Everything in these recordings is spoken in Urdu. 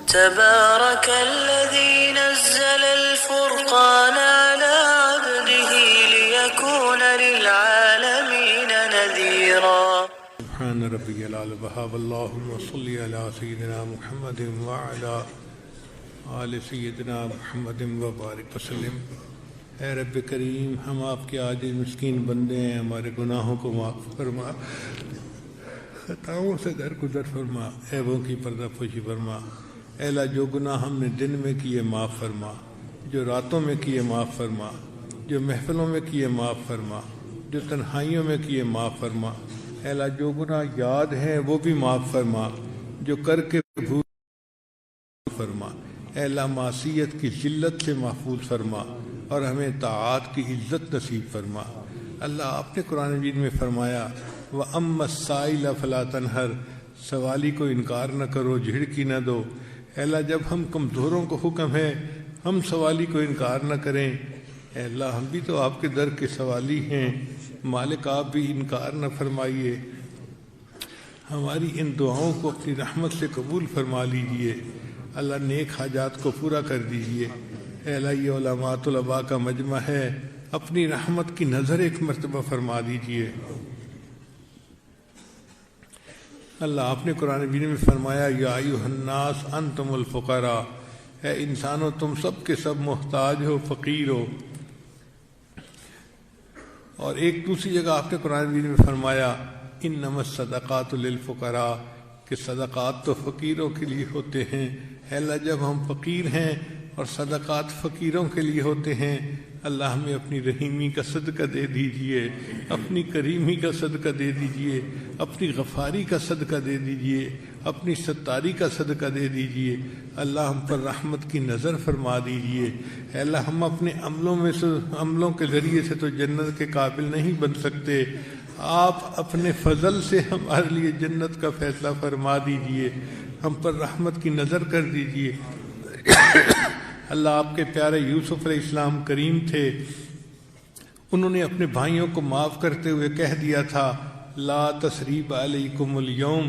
تبارك الذي نزل الفرقان على عبده ليكون للعالمين نذيرا. سبحان ربي العلى وهاب اللهم صل على سيدنا محمد وعلى آل سیدنا محمد وبارک وسلم. اے رب کریم، ہم آپ کے عاجز مسکین بندے ہیں، ہمارے گناہوں کو معاف فرما، خطاؤں سے درگزر فرما، عیبوں کی پردہ پوشی فرما. اے اللہ، جو گناہ ہم نے دن میں کیے معاف فرما، جو راتوں میں کیے معاف فرما، جو محفلوں میں کیے معاف فرما، جو تنہائیوں میں کیے معاف فرما. اے اللہ، جو گناہ یاد ہیں وہ بھی معاف فرما، جو کر کے بھول فرما. اے اللہ، معصیت کی ذلت سے محفوظ فرما اور ہمیں طاعات کی عزت نصیب فرما. اللہ، آپ نے قرآن مجید میں فرمایا وَأَمَّا السَّائِلَ فَلَا تَنْهَرْ، سوالی کو انکار نہ کرو، جھڑکی نہ دو. اے اللہ، جب ہم کمزوروں کو حکم ہے ہم سوالی کو انکار نہ کریں. اے اللہ، ہم بھی تو آپ کے در کے سوالی ہیں، مالک آپ بھی انکار نہ فرمائیے. ہماری ان دعاؤں کو اپنی رحمت سے قبول فرما لیجئے. اللہ، نیک حاجات کو پورا کر دیجئے. اے اللہ، یہ علماء طلباء کا مجمع ہے، اپنی رحمت کی نظر ایک مرتبہ فرما دیجئے. اللہ، آپ نے قرآن مجید میں فرمایا یا ایھا الناس انتم الفقراء، اے انسانوں تم سب کے سب محتاج ہو، فقیر ہو. اور ایک دوسری جگہ آپ نے قرآن مجید میں فرمایا انما الصدقات للفقراء، کہ صدقات تو فقیروں کے لیے ہوتے ہیں. اے اللہ، جب ہم فقیر ہیں اور صدقات فقیروں کے لیے ہوتے ہیں، اللہ ہمیں اپنی رحیمی کا صدقہ دے دیجئے، اپنی کریمی کا صدقہ دے دیجئے، اپنی غفاری کا صدقہ دے دیجئے، اپنی ستاری کا صدقہ دے دیجئے. اللہ، ہم پر رحمت کی نظر فرما دیجئے. اے اللہ، ہم اپنے عملوں کے ذریعے سے تو جنت کے قابل نہیں بن سکتے، آپ اپنے فضل سے ہمارے لیے جنت کا فیصلہ فرما دیجئے، ہم پر رحمت کی نظر کر دیجئے. اللہ، آپ کے پیارے یوسف علیہ السلام کریم تھے، انہوں نے اپنے بھائیوں کو معاف کرتے ہوئے کہہ دیا تھا لا تثریب علیکم اليوم،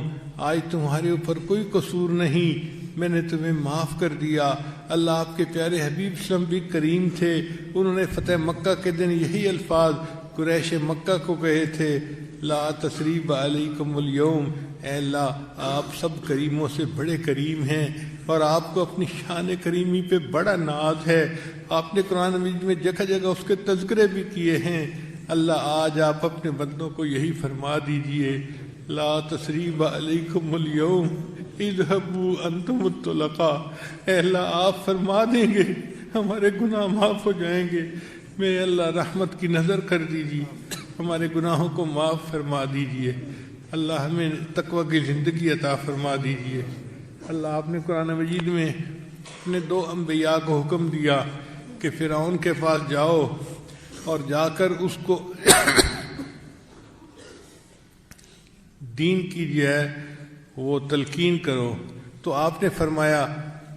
آج تمہارے اوپر کوئی قصور نہیں، میں نے تمہیں معاف کر دیا. اللہ، آپ کے پیارے حبیب صلی اللہ علیہ وسلم بھی کریم تھے، انہوں نے فتح مکہ کے دن یہی الفاظ قریش مکہ کو کہے تھے لا تثریب علیکم اليوم. اے اللہ، آپ سب کریموں سے بڑے کریم ہیں اور آپ کو اپنی شان کریمی پہ بڑا ناز ہے. آپ نے قرآن مجید میں جگہ جگہ اس کے تذکرے بھی کیے ہیں. اللہ، آج آپ اپنے بندوں کو یہی فرما دیجئے لا تثریب علیکم اليوم اذهبوا انتم الطلقاء. اے اللہ، آپ فرما دیں گے ہمارے گناہ معاف ہو جائیں گے. میرے اللہ، رحمت کی نظر کر دیجئے، ہمارے گناہوں کو معاف فرما دیجئے. اللہ، ہمیں تقوی کی زندگی عطا فرما دیجئے. اللہ، آپ نے قرآن مجید میں اپنے 2 انبیاء کو حکم دیا کہ فرعون کے پاس جاؤ اور جا کر اس کو دین کی جو ہے وہ تلقین کرو. تو آپ نے فرمایا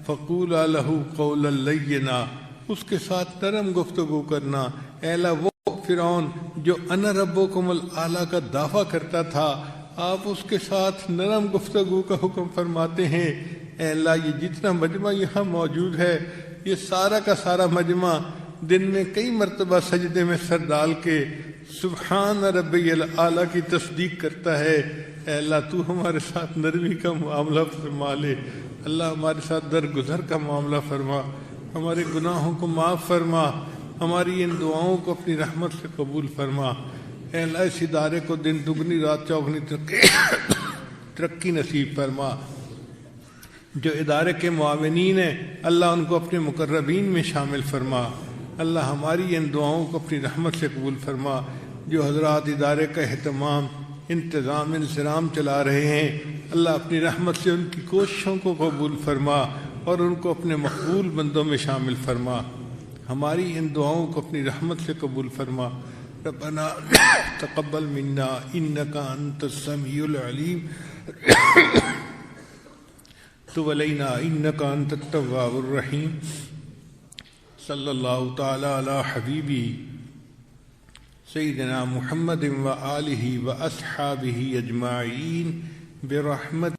فقولا لہ قولا لینا، اس کے ساتھ نرم گفتگو کرنا. اے اللہ، وہ فرعون جو انا ربکم الاعلی کا دعویٰ کرتا تھا، آپ اس کے ساتھ نرم گفتگو کا حکم فرماتے ہیں. اے اللہ، یہ جتنا مجمع یہاں موجود ہے، یہ سارا کا سارا مجمع دن میں کئی مرتبہ سجدے میں سر ڈال کے سبحان ربی الاعلی کی تصدیق کرتا ہے. اے اللہ، تو ہمارے ساتھ نرمی کا معاملہ فرما لے. اللہ، ہمارے ساتھ درگزر کا معاملہ فرما، ہمارے گناہوں کو معاف فرما، ہماری ان دعاؤں کو اپنی رحمت سے قبول فرما. اے اللہ، اس ادارے کو دن دگنی رات چوگنی ترقی نصیب فرما. جو ادارے کے معاونین ہیں، اللہ ان کو اپنے مقربین میں شامل فرما. اللہ، ہماری ان دعاؤں کو اپنی رحمت سے قبول فرما. جو حضرات ادارے کا اہتمام، انتظام، انصرام چلا رہے ہیں، اللہ اپنی رحمت سے ان کی کوششوں کو قبول فرما اور ان کو اپنے مقبول بندوں میں شامل فرما. ہماری ان دعاؤں کو اپنی رحمت سے قبول فرما. ربنا تقبل منا انک انت السمیع العلیم تب علینا انک انت التواب الرحیم. صلی اللہ تعالی علی حبیبی سیدنا محمد و آلہ و اصحابہ اجمعین برحمت